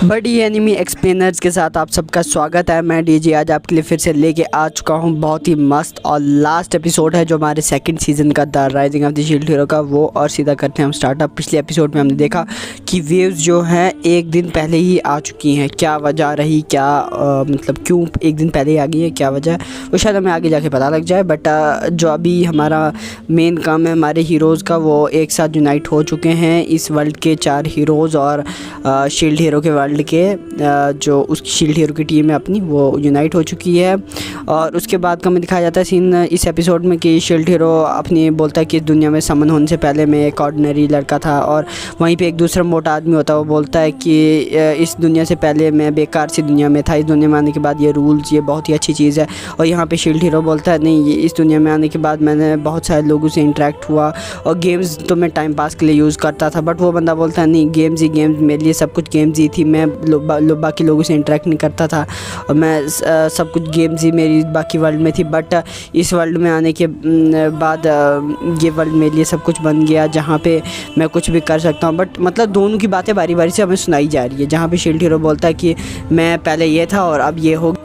बड़ी enemy explainers के साथ आप सबका स्वागत है। मैं डीजे आज आपके लिए फिर से लेके आ चुका हूँ बहुत ही मस्त और लास्ट एपिसोड है जो हमारे सेकंड सीज़न का the rising of the shield hero का, वो और सीधा करते हैं हम स्टार्टअप। पिछले एपिसोड में हमने देखा कि वेव्स जो हैं एक दिन पहले ही आ चुकी हैं। क्या वजह रही, क्या मतलब क्यों एक दिन पहले ही आ गई है, क्या वजह वो शायद हमें आगे जाके पता लग जाए। बट जो अभी हमारा मेन काम है हमारे हीरोज़ का, वो एक साथ यूनाइट हो चुके हैं इस वर्ल्ड के 4 हीरोज़ और शील्ड हीरो के वर्ल्ड के जो उसकी शील्ड हीरो की टीम है अपनी, वो यूनाइट हो चुकी है। और उसके बाद का हमें दिखाया जाता है सीन इस एपिसोड में कि शील्ड हीरो अपनी बोलता है कि इस दुनिया में समन होने से पहले मैं एक ऑर्डिनरी लड़का था, और वहीं पे एक दूसरा मोटा आदमी होता है, वो बोलता है कि इस दुनिया से पहले मैं बेकार सी दुनिया में था, इस दुनिया में आने के बाद ये रूल्स, ये बहुत ही अच्छी चीज़ है। और यहाँ पे शील्ड हीरो बोलता है नहीं, ये इस दुनिया में आने के बाद मैंने बहुत सारे लोगों से इंटरेक्ट हुआ और गेम्स तो मैं टाइम पास के लिए यूज़ करता था। बट वो बंदा बोलता है नहीं, गेम्स ही गेम्स, मेरे लिए सब कुछ गेम्स ही थी, मैं बाकी लोगों से इंटरेक्ट नहीं करता था और मैं सब कुछ गेम्स ही मेरी बाकी वर्ल्ड में थी। बट इस वर्ल्ड में आने के बाद ये वर्ल्ड मेरे लिए सब कुछ बन गया जहाँ पे मैं कुछ भी कर सकता हूँ। बट मतलब दोनों की बातें बारी बारी से हमें सुनाई जा रही है, जहाँ पे शील्ड हीरो बोलता है कि मैं पहले ये था और अब ये हो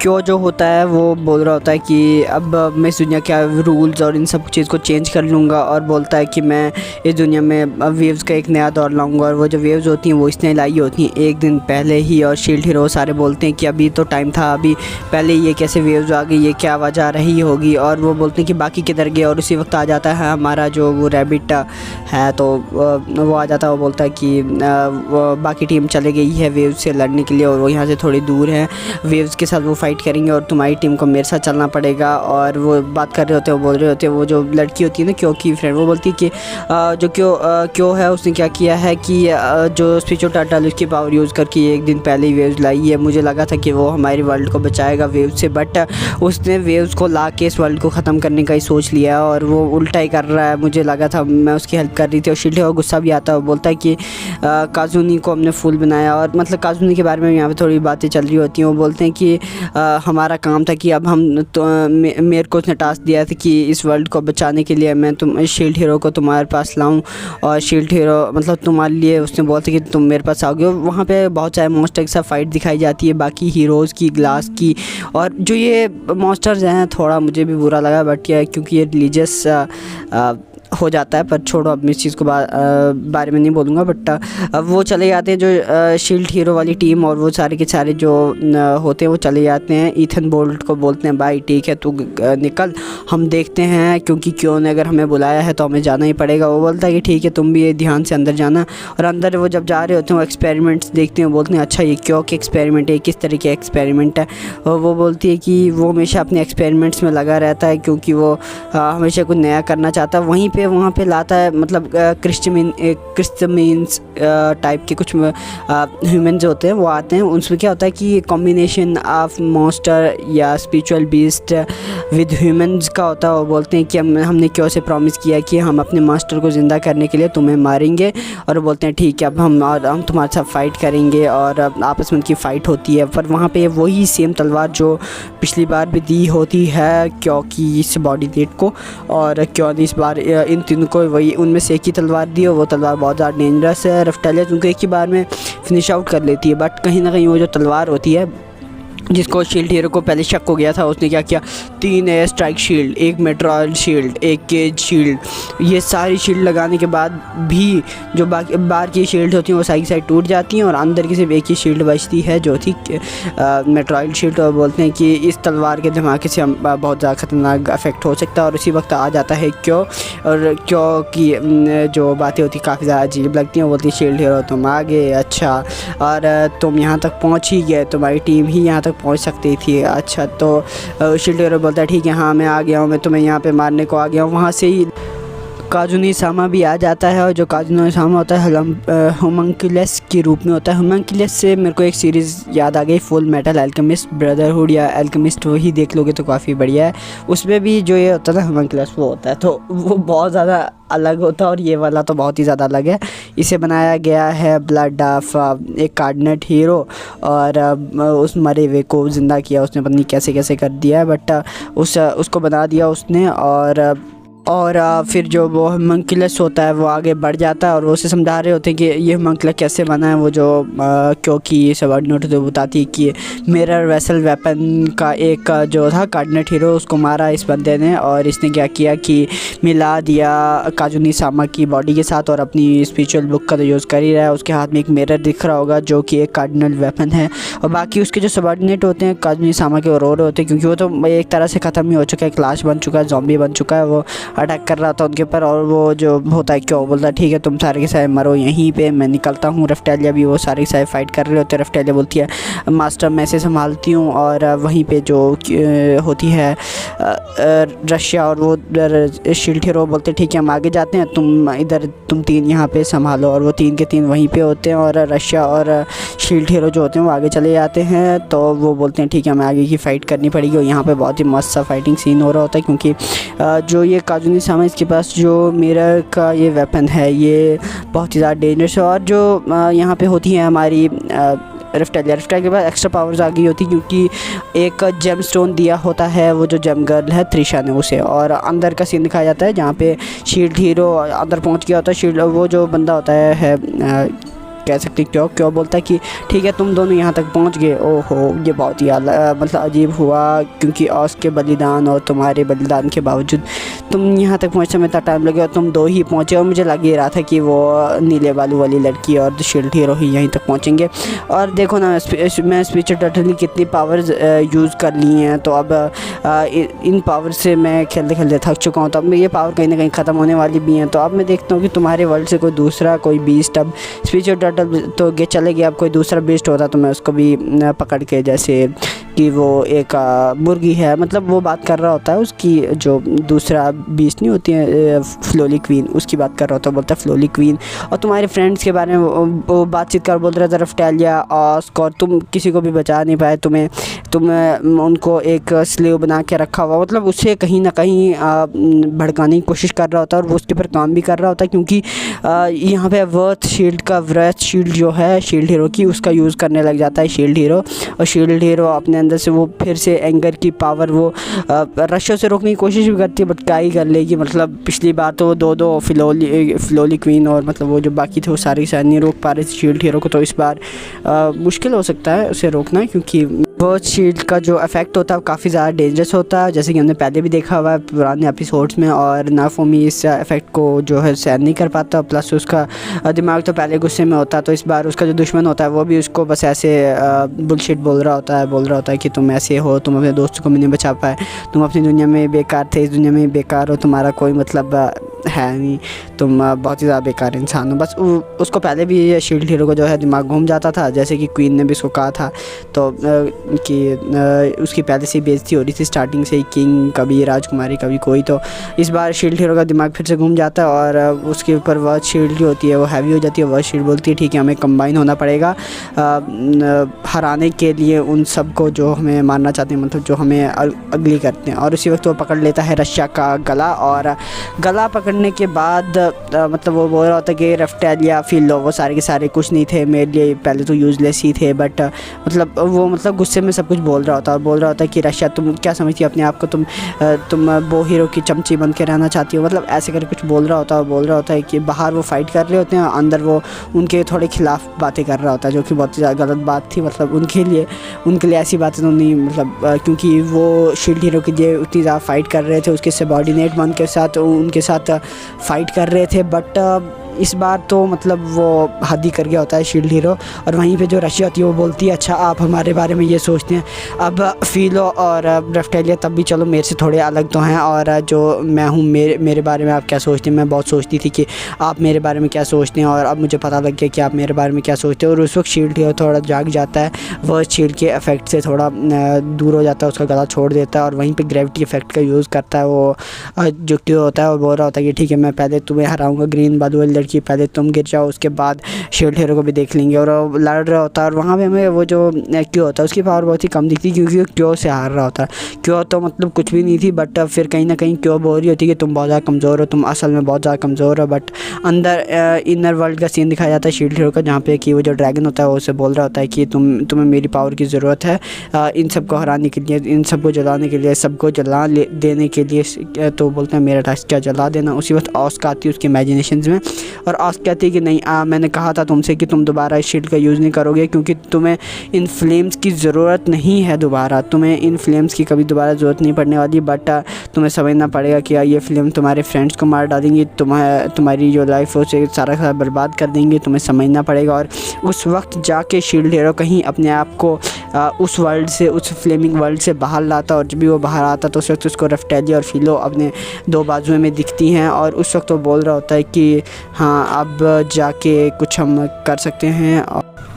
क्यों जो होता है वो बोल रहा होता है कि अब मैं इस दुनिया के रूल्स और इन सब चीज़ को चेंज कर लूँगा, और बोलता है कि मैं इस दुनिया में वेव्स का एक नया दौर लाऊंगा। और वो जो वेव्स होती हैं वो इसने लाई होती हैं एक दिन पहले ही। और शील्ड हीरो सारे बोलते हैं कि अभी तो टाइम था, अभी पहले ये कैसे वेव्स आ गई, ये क्या वजह रही होगी। और वो बोलते हैं कि बाकी किधर गए, और उसी वक्त आ जाता है हमारा जो वो रैबिट है, तो वो आ जाता है। वो बोलता है कि बाकी टीम चले गई है वेव्स से लड़ने के लिए और वो यहाँ से थोड़ी दूर है, वेव्स के साथ वो फाइट करेंगे और तुम्हारी टीम को मेरे साथ चलना पड़ेगा। और वो बात कर रहे होते हैं, वो बोल रहे होते हैं, वो जो लड़की होती है ना क्यों की फ्रेंड, वो बोलती है कि जो क्यों है उसने क्या किया है कि जो स्पीचो टर्टल उसकी पावर यूज़ करके एक दिन पहले ही वेव्स लाई है। मुझे लगा था कि वो हमारी वर्ल्ड को बचाएगा वेव्स से, बट उसने वेव्स को ला के इस वर्ल्ड को ख़त्म करने का ही सोच लिया और वो उल्टा ही कर रहा है। मुझे लगा था मैं उसकी हेल्प कर रही थी। और शील्ड को गुस्सा भी आता है, वो बोलता है कि काजुनी को हमने फूल बनाया। और मतलब काजुनी के बारे में यहाँ पर थोड़ी बातें चल रही होती हैं। वो बोलते हैं कि हमारा काम था कि अब हम तो मेरे को उसने टास्क दिया था कि इस वर्ल्ड को बचाने के लिए मैं शील्ड हीरो को तुम्हारे पास लाऊं, और शील्ड हीरो मतलब तुम्हारे लिए उसने बोलते कि तुम मेरे पास आओगे। वहाँ पे बहुत सारे मॉन्स्टर के साथ फाइट दिखाई जाती है बाकी हीरोज़ की, ग्लास की। और जो ये मॉन्स्टर्स हैं थोड़ा मुझे भी बुरा लगा, बट क्या क्योंकि ये रिलीजियस हो जाता है। पर छोड़ो, अब मैं इस चीज़ को बारे में नहीं बोलूँगा। बट अब वो चले जाते हैं जो शील्ड हीरो वाली टीम, और वो सारे के सारे जो होते हैं वो चले जाते हैं। ईथन बोल्ट को बोलते हैं भाई ठीक है तू निकल, हम देखते हैं, क्योंकि क्यों ने अगर हमें बुलाया है तो हमें जाना ही पड़ेगा। वो बोलता है कि ठीक है तुम भी ध्यान से अंदर जाना। और अंदर वो जब जा रहे होते हैं वो एक्सपेरिमेंट्स देखते हैं, बोलते हैं अच्छा ये क्यों के एक्सपेरिमेंट है, किस तरह के एक्सपेरिमेंट है। और वो बोलती है कि वो हमेशा अपने एक्सपेरिमेंट्स में लगा रहता है क्योंकि वो हमेशा कुछ नया करना चाहता है। वहाँ पे लाता है मतलब क्रिस्टमीन्स टाइप के कुछ ह्यूमन्स होते हैं, वो आते हैं। उसमें क्या होता है कि कॉम्बिनेशन ऑफ मॉन्स्टर या स्पिरिचुअल बीस्ट विद ह्यूमन्स का होता है। वो बोलते हैं कि हमने क्यों से प्रॉमिस किया कि हम अपने मास्टर को ज़िंदा करने के लिए तुम्हें मारेंगे। और वो बोलते हैं ठीक है अब हम तुम्हारे साथ फ़ाइट करेंगे, और आपस में उनकी फ़ाइट होती है। पर वहाँ पे वही सेम तलवार जो पिछली बार भी दी होती है क्योंकि इस बॉडी डेट को, और क्यों इस बार इन तीनों को वही उनमें से एक ही तलवार दी, और वो तलवार बहुत ज़्यादा डेंजरस है। रफ्टेलिया उनको एक ही बार में फिनिश आउट कर लेती है। बट कहीं ना कहीं वो जो तलवार होती है जिसको शील्ड हीरो को पहले शक हो गया था, उसने क्या किया, 3 एयर स्ट्राइक शील्ड, एक मेट्रॉयल शील्ड, एक केज शील्ड, ये सारी शील्ड लगाने के बाद भी जो बाकी बाहर की शील्ड होती हैं वो सारी साइड टूट जाती हैं और अंदर की सिर्फ एक ही शील्ड बचती है जो थी मेट्रॉयल शील्ड। और बोलते हैं कि इस तलवार के धमाके से हम बहुत ज़्यादा ख़तरनाक इफेक्ट हो सकता है। और उसी वक्त आ जाता है क्यों, और क्यों की जो बातें होती काफ़ी ज़्यादा अजीब लगती हैं। वो बोलती शील्ड हीरो तुम आ गए, अच्छा, और तुम यहाँ तक पहुँच ही गए, तुम्हारी टीम ही यहाँ तक पहुंच सकती थी, अच्छा। तो शील्ड हीरो बोलता है ठीक है हाँ मैं आ गया हूँ, मैं तुम्हें यहाँ पे मारने को आ गया हूँ। वहाँ से ही काजुनी सामा भी आ जाता है, और जो काजुनी सामा होता है होमंकुलस के रूप में होता है। होमंकुलस से मेरे को एक सीरीज़ याद आ गई, फुल मेटल अल्केमिस्ट ब्रदरहुड या अल्केमिस्ट, वही देख लोगे तो काफ़ी बढ़िया है। उसमें भी जो ये होता है ना होमंकुलस वो होता है, तो वो बहुत ज़्यादा अलग होता है और ये वाला तो बहुत ही ज़्यादा अलग है। इसे बनाया गया है ब्लड ऑफ एक कार्डिनेट हीरो, और उस मरे हुए को ज़िंदा किया उसने, पता नहीं कैसे कैसे कर दिया है, बट उसको बना दिया उसने। और और फिर जो वो होम्युन्कुलस होता है वो आगे बढ़ जाता है और वो उसे समझा रहे होते हैं कि ये होम्युन्कुलस कैसे बना है। वो जो क्योंकि ये सबऑर्डिनेट तो बताती है कि मिरर वेसल वेपन का एक जो था कोऑर्डिनेट हीरो उसको मारा इस बंदे ने, और इसने क्या किया कि मिला दिया काजुनी सामा की बॉडी के साथ और अपनी स्पिरिचुअल बुक का तो यूज़ कर ही रहा है। उसके हाथ में एक मिरर दिख रहा होगा जो कि एक कार्डिनल वेपन है, और बाकी उसके जो सबऑर्डिनेट होते हैं काजुनी सामा के रो रहे होते हैं क्योंकि वो तो एक तरह से ख़त्म ही हो चुका है, क्लास बन चुका है, ज़ॉम्बी बन चुका है, वो अटैक कर रहा था उनके ऊपर। और वो जो होता है क्यों बोलता है ठीक है तुम सारे के सारे मरो यहीं पे, मैं निकलता हूँ। रेप्टालिया भी वो सारे के सारे फाइट कर रहे होते हैं। रेप्टालिया बोलती है मास्टर मैं इसे संभालती हूँ, और वहीं पे जो होती है रशिया और वो शील्ड हीरो बोलते ठीक है हम आगे जाते हैं, तुम तीन यहाँ पे संभालो, और वो तीन के तीन वहीं पे होते हैं। और रशिया और शील्ड हीरो जो होते हैं वो आगे चले जाते हैं, तो वो बोलते हैं ठीक है हमें आगे की फ़ाइट करनी पड़ेगी। और यहाँ पे बहुत ही मस्त सा फाइटिंग सीन हो रहा होता है क्योंकि जो ये काजुनी सामा इसके पास जो मिरर का ये वेपन है ये बहुत ही ज़्यादा डेंजरस है। और जो यहाँ पे होती है हमारी रेप्टालिया के बाद एक्स्ट्रा पावर्स आ गई होती क्योंकि एक जेम स्टोन दिया होता है वो जो जेम गर्ल है त्रिशा ने उसे। और अंदर का सीन दिखाया जाता है जहाँ पे शील्ड हीरो अंदर पहुँच गया होता है। शील्ड वो जो बंदा होता है कह सकते क्यों बोलता है कि ठीक है तुम दोनों यहाँ तक पहुँच गए। ओहो ये बहुत ही मतलब अजीब हुआ क्योंकि ऑस के बलिदान और तुम्हारे बलिदान के बावजूद तुम यहाँ तक पहुँचने में इतना टाइम लगे और तुम दो ही पहुँचे, और मुझे लग ही रहा था कि वो नीले बालू वाली लड़की और शील्ड हीरो ही यहीं तक पहुँचेंगे। और देखो ना मैं स्पिरिचुअल टर्टल की कितनी पावर्स यूज़ कर ली हैं, तो अब इन पावर से मैं खेलते खेलते थक चुका हूँ, तो अब ये पावर कहीं ना कहीं ख़त्म होने वाली भी हैं। तो अब मैं देखता हूँ कि तुम्हारे वर्ल्ड से कोई दूसरा कोई बीस्ट, अब स्पिरिचुअल टर्टल तो चले गया, अब कोई दूसरा बीस्ट होता तो मैं उसको भी पकड़ के, जैसे कि वो एक मुर्गी है, मतलब वो बात कर रहा होता है उसकी जो दूसरा बीस्ट नहीं होती है फ्लोली क्वीन, उसकी बात कर रहा होता है, बोलता है फ्लोली क्वीन। और तुम्हारे फ्रेंड्स के बारे में वो बातचीत कर बोल रहा था रेप्टालिया ऑस्क, और तुम किसी को भी बचा नहीं पाए, तुम उनको एक स्लेव बना के रखा हुआ, मतलब उससे कहीं ना कहीं भड़काने की कोशिश कर रहा होता है और वो उसके ऊपर काम भी कर रहा होता है क्योंकि यहाँ पे वर्थ शील्ड जो है शील्ड हीरो की उसका यूज़ करने लग जाता है शील्ड हीरो। और शील्ड हीरो अपने अंदर से वो फिर से एंगर की पावर वो रशिया से रोकने की कोशिश भी करती है, बट क्या ही कर लेगी। मतलब पिछली बार तो दो फ्लोली क्वीन और मतलब वो जो बाकी थे वो सारे नहीं रोक पा रहे थे शील्ड हीरो को, तो इस बार मुश्किल हो सकता है उसे रोकना क्योंकि वो शील्ड का जो इफेक्ट होता है वो काफ़ी ज़्यादा डेंजरस होता है, जैसे कि हमने पहले भी देखा हुआ है पुराने एपिसोड्स में। और नाफोमी इस इफेक्ट को जो है सहन नहीं कर पाता, प्लस उसका दिमाग तो पहले गुस्से में होता है, तो इस बार उसका जो दुश्मन होता है वो भी उसको बस ऐसे बुलशिट बोल रहा होता है कि तुम ऐसे हो, तुम अपने दोस्तों को भी नहीं बचा पाए, तुम अपनी दुनिया में बेकार थे, इस दुनिया में बेकार हो, तुम्हारा कोई मतलब है नहीं, तुम बहुत ही ज़्यादा बेकार इंसान हो। बस उसको पहले भी शील्ड हीरो को जो है दिमाग घूम जाता था, जैसे कि क्वीन ने भी उसको कहा था, तो कि उसकी पहले से ही बेइज्जती हो रही थी स्टार्टिंग से ही, किंग कभी राजकुमारी कभी कोई। तो इस बार शील्ड हीरो का दिमाग फिर से घूम जाता है और उसके ऊपर वर्थ शील्ड जो होती है वो हैवी हो जाती है। वर्थ शील्ड बोलती है ठीक है हमें कंबाइन होना पड़ेगा हराने के लिए उन सब को जो हमें मारना चाहते हैं, मतलब जो हमें अगली करते हैं। और उसी वक्त वो पकड़ लेता है रशिया का गला, और गला पकड़ने के बाद मतलब वो बोल रहा होता है कि रेप्टालिया फील लो, वो सारे के सारे कुछ नहीं थे मेरे लिए, पहले तो यूज़लेस ही थे, बट मतलब वो मतलब गुस्से में सब कुछ बोल रहा होता है कि रशिया तुम क्या समझती हो अपने आप को, तुम वो हीरो की चमची बन के रहना चाहती हो, मतलब ऐसे करके कुछ बोल रहा होता है कि बाहर वो फाइट कर रहे होते हैं, अंदर वो उनके थोड़े खिलाफ बातें कर रहा होता है, जो कि बहुत ज़्यादा गलत बात थी। मतलब उनके लिए ऐसी बातें तो नहीं, मतलब क्योंकि वो शील्ड हीरो के लिए उतनी ज़्यादा फाइट कर रहे थे, उसके सबऑर्डिनेट बन के साथ उनके साथ फाइट कर रहे थे, बट इस बार तो मतलब वो हद ही कर गया होता है शील्ड हीरो। और वहीं पे जो रशिया होती है वो बोलती है अच्छा आप हमारे बारे में ये सोचते हैं, अब फीलो और रेप्टालिया तब भी चलो मेरे से थोड़े अलग तो हैं, और जो मैं हूँ मेरे बारे में आप क्या सोचते हैं, मैं बहुत सोचती थी कि आप मेरे बारे में क्या सोचते हैं, और अब मुझे पता लग गया कि आप मेरे बारे में क्या सोचते हैं। और उस वक्त शील्ड हीरो थोड़ा जाग जाता है, वह शील्ड के इफेक्ट से थोड़ा दूर हो जाता है, उसका गला छोड़ देता है और वहीं पर ग्रेविटी इफेक्ट का यूज़ करता है वो जो होता है, और बोल रहा होता है कि ठीक है मैं पहले तुम्हें हराऊँगा ग्रीन बालू वाली कि पहले तुम गिर जाओ, उसके बाद शील्ड हीरो को भी देख लेंगे। और वो लड़ रहा होता है और वहाँ पे हमें वो जो क्यों होता है उसकी पावर बहुत ही कम दिखती है, क्योंकि वो क्यों से हार रहा होता है। क्यों तो मतलब कुछ भी नहीं थी, बट फिर कहीं ना कहीं क्यों बोल रही होती है कि तुम बहुत ज़्यादा कमज़ोर हो, तुम असल में बहुत ज़्यादा कमज़ोर हो। बट अंदर इनर वर्ल्ड का सीन दिखाया जाता है शील्ड हीरो का, जहाँ पे कि वो जो ड्रैगन होता है वो उसे बोल रहा होता है कि तुम्हें मेरी पावर की ज़रूरत है इन सबको हराने के लिए, इन सबको जलाने के लिए, सबको जला देने के लिए। तो बोलते हैं मेरा टास्क क्या जला देना। उसी वक्त ऑस्क आती है उसकी इमेजिनेशंस में और ऑस्क कहती है कि नहीं मैंने कहा था तुमसे कि तुम दोबारा इस शील्ड का यूज़ नहीं करोगे, क्योंकि तुम्हें इन फ्लेम्स की ज़रूरत नहीं है दोबारा, तुम्हें इन फ्लेम्स की कभी दोबारा ज़रूरत नहीं पड़ने वाली। बट तुम्हें समझना पड़ेगा कि ये फ्लेम तुम्हारे फ्रेंड्स को मार डालेंगी, तुम्हारी जो लाइफ है उसे सारा बर्बाद कर देंगे, तुम्हें समझना पड़ेगा। और उस वक्त जाके शील्ड हीरो कहीं अपने आप को उस वर्ल्ड से, उस फ्लेमिंग वर्ल्ड से बाहर लाता, और जब भी वो बाहर आता तो उस वक्त उसको रफ्टेली और फिलो अपने दो बाजुओं में दिखती हैं। और उस वक्त वो बोल रहा होता है कि हाँ अब जाके कुछ हम कर सकते हैं।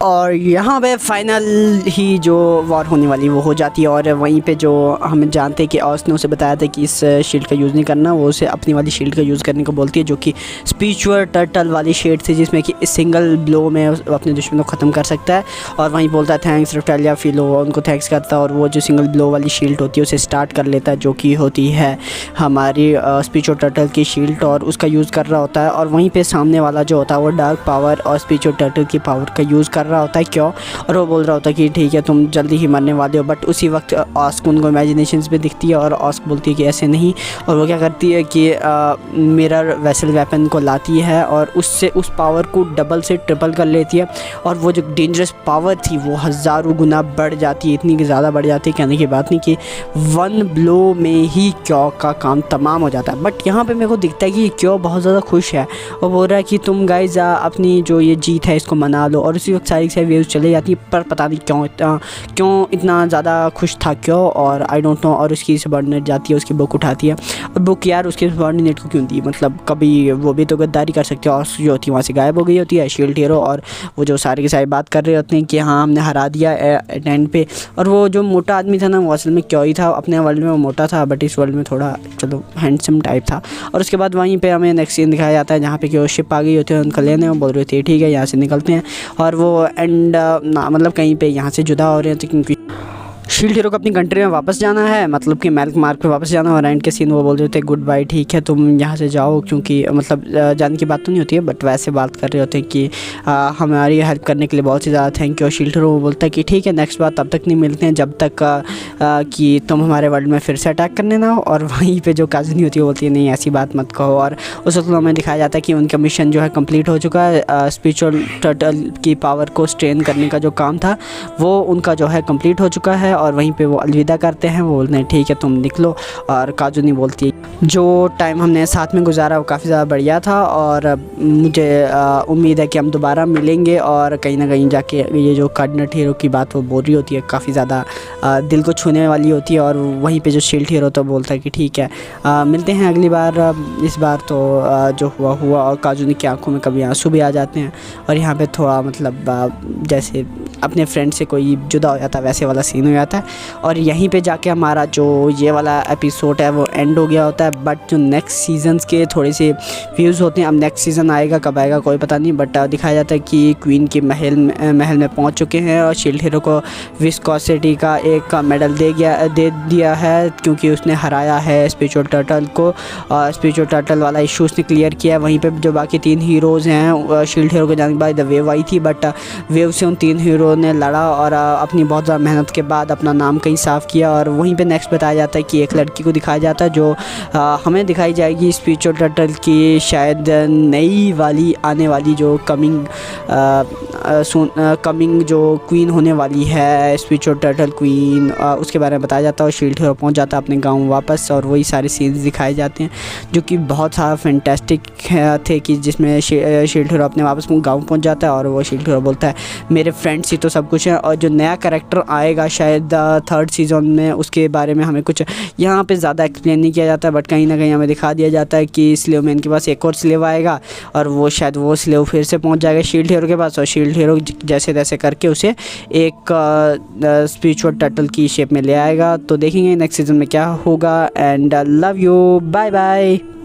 और यहाँ पे फाइनल ही जो वॉर होने वाली वो हो जाती है। और वहीं पे जो हम जानते हैं कि ऑस ने उसे बताया था कि इस शील्ड का यूज़ नहीं करना, वो उसे अपनी वाली शील्ड का यूज़ करने को बोलती है, जो कि स्पिरिचुअल टर्टल वाली शील्ड थी, जिसमें कि सिंगल ब्लो में अपने दुश्मनों को ख़त्म कर सकता है। और वहीं बोलता है थैंक्स रफ्टेलिया फिलो, उनको थैंक्स करता है और वो जो सिंगल ब्लो वाली शील्ड होती है उसे स्टार्ट कर लेता है, जो कि होती है हमारी स्पिरिचुअल टर्टल की शील्ड, और उसका यूज़ कर रहा होता है। और वहीं पर सामने वाला जो होता है वो डार्क पावर और स्पिरिचुअल टर्टल की पावर का यूज़ कर रहा होता है। क्यों? और वो बोल रहा होता है कि ठीक है तुम जल्दी ही मरने वाले हो। बट उसी वक्त ऑस्क उनको इमेजिनेशंस में दिखती है और ऑस्क बोलती है कि ऐसे नहीं। और वो क्या करती है कि मिरर वेसल वेपन को लाती है और उससे उस पावर को डबल से ट्रिपल कर लेती है। और वो जो डेंजरस पावर थी वो हज़ारों गुना बढ़ जाती है, इतनी ज़्यादा बढ़ जाती है कहने की बात नहीं, कि वन ब्लो में ही क्यों का काम तमाम हो जाता है। बट यहाँ पे मेरे को दिखता है कि क्यों बहुत ज़्यादा खुश है और बोल रहा है कि तुम गाइज अपनी जो ये जीत है इसको मना लो। और उसी वक्त सारी वेव्स चले जाती है, पर पता नहीं क्यों इतना ज़्यादा खुश था क्यों, और आई डोंट नो। और उसकी सबॉर्डिनेट जाती है, उसकी बुक उठाती है और बुक यार उसके सबॉर्डिनेट को क्यों दी, मतलब कभी वो भी तो गद्दारी कर सकते हो। और जो होती है वहाँ से गायब हो गई होती है शील्ड हीरो, और वो जो सारे के सारे बात कर रहे होते हैं कि हाँ हमने हरा दिया एंड पे। और वो जो मोटा आदमी था ना वो असल में क्यों ही था, अपने वर्ल्ड में वो मोटा था बट इस वर्ल्ड में थोड़ा चलो हैंडसम टाइप था। और उसके बाद वहीं पे हमें नेक्स्ट सीन दिखाया जाता है जहाँ पे कि वो शिप आ गई होती है उनका लेने, वो बोल रहे थे ठीक है यहाँ से निकलते हैं। और वो एंड मतलब कहीं पे यहाँ से जुदा हो रहे थे, क्योंकि शील्ड हीरो को अपनी कंट्री में वापस जाना है, मतलब कि मेल्क मार्क पे वापस जाना है। और एंड के सीन वो बोल रहे थे गुड बाय, ठीक है तुम यहाँ से जाओ, क्योंकि मतलब जाने की बात तो नहीं होती है बट वैसे बात कर रहे होते हैं कि हमारी हेल्प करने के लिए बहुत ही ज़्यादा थैंक यू। शील्ड हीरो वो बोलता है कि ठीक है नेक्स्ट बार तब तक नहीं मिलते हैं जब तक कि तुम हमारे वर्ल्ड में फिर से अटैक करने ना हो। और वहीं पर जो काजनी होती है वो बोलती है नहीं ऐसी बात मत कहो। और उस वक्त हमें दिखाया जाता है कि उनका मिशन जो है कम्प्लीट हो चुका है, स्पिरिचुअल टर्टल की पावर को स्ट्रेन करने का जो काम था वो उनका जो है कम्प्लीट हो चुका है। और वहीं पे वो अलविदा करते हैं, वो बोलते हैं ठीक है तुम निकलो। और काजुनी बोलती है जो टाइम हमने साथ में गुजारा वो काफ़ी ज़्यादा बढ़िया था और मुझे उम्मीद है कि हम दोबारा मिलेंगे। और कहीं ना कहीं जाके ये जो कार्डिनेट हीरो की बात वो बोल रही होती है काफ़ी ज़्यादा दिल को छूने वाली होती है। और वहीं पे जो शील्ड हीरो तो बोलता है कि ठीक है मिलते हैं अगली बार। इस बार तो जो हुआ और काजुनी की आंखों में कभी आंसू भी आ जाते हैं। और यहाँ पे थोड़ा मतलब जैसे अपने फ्रेंड से कोई जुदा हो जाता है वैसे वाला सीन हो जाता है। और यहीं पे जाके हमारा जो ये वाला एपिसोड है वो एंड हो गया होता है। बट जो नेक्स्ट सीजन्स के थोड़े से व्यूज़ होते हैं, अब नेक्स्ट सीज़न आएगा कब आएगा कोई पता नहीं, बट दिखाया जाता है कि क्वीन के महल में पहुंच चुके हैं और शील्ड हीरो को विस्कोसिटी का एक मेडल दे दिया है क्योंकि उसने हराया है स्पिरिचुअल टर्टल को। और स्पिरिचुअल टर्टल वाला इशू उसने क्लियर किया है। वहीं पर जो बाकी 3 हीरोज़ हैं शील्ड हीरो के जाने के बाद द वेव आई थी, बट वेव से उन 3 हीरो ने लड़ा और अपनी बहुत ज़्यादा मेहनत के बाद अपना नाम कहीं साफ़ किया। और वहीं पे नेक्स्ट बताया जाता है कि एक लड़की को दिखाया जाता है जो हमें दिखाई जाएगी स्पिरिचुअल टर्टल की शायद नई वाली आने वाली जो कमिंग जो क्वीन होने वाली है स्पिरिचुअल टर्टल क्वीन, उसके बारे में बताया जाता है। और शील्ड हीरो पहुंच जाता है अपने गांव वापस और वही सारे सीन्स दिखाए जाते हैं जो कि बहुत सारा फैंटास्टिक थे, कि जिसमें शील्ड हीरो अपने वापस गाँव पहुँच जाता है और वो शील्ड हीरो बोलता है मेरे फ्रेंड्स ही तो सब कुछ है। और जो नया कैरेक्टर आएगा शायद 3rd सीज़न में उसके बारे में हमें कुछ यहाँ पे ज़्यादा एक्सप्लेन नहीं किया जाता है, बट कहीं ना कहीं हमें दिखा दिया जाता है कि स्लेव मैन के पास एक और स्लेव आएगा और वो शायद वो स्लेव फिर से पहुँच जाएगा शील्ड हीरो के पास। और शील्ड हीरो जैसे तैसे करके उसे एक स्पिरिचुअल टर्टल की शेप में ले आएगा। तो देखेंगे नेक्स्ट सीज़न में क्या होगा। And love you, bye bye.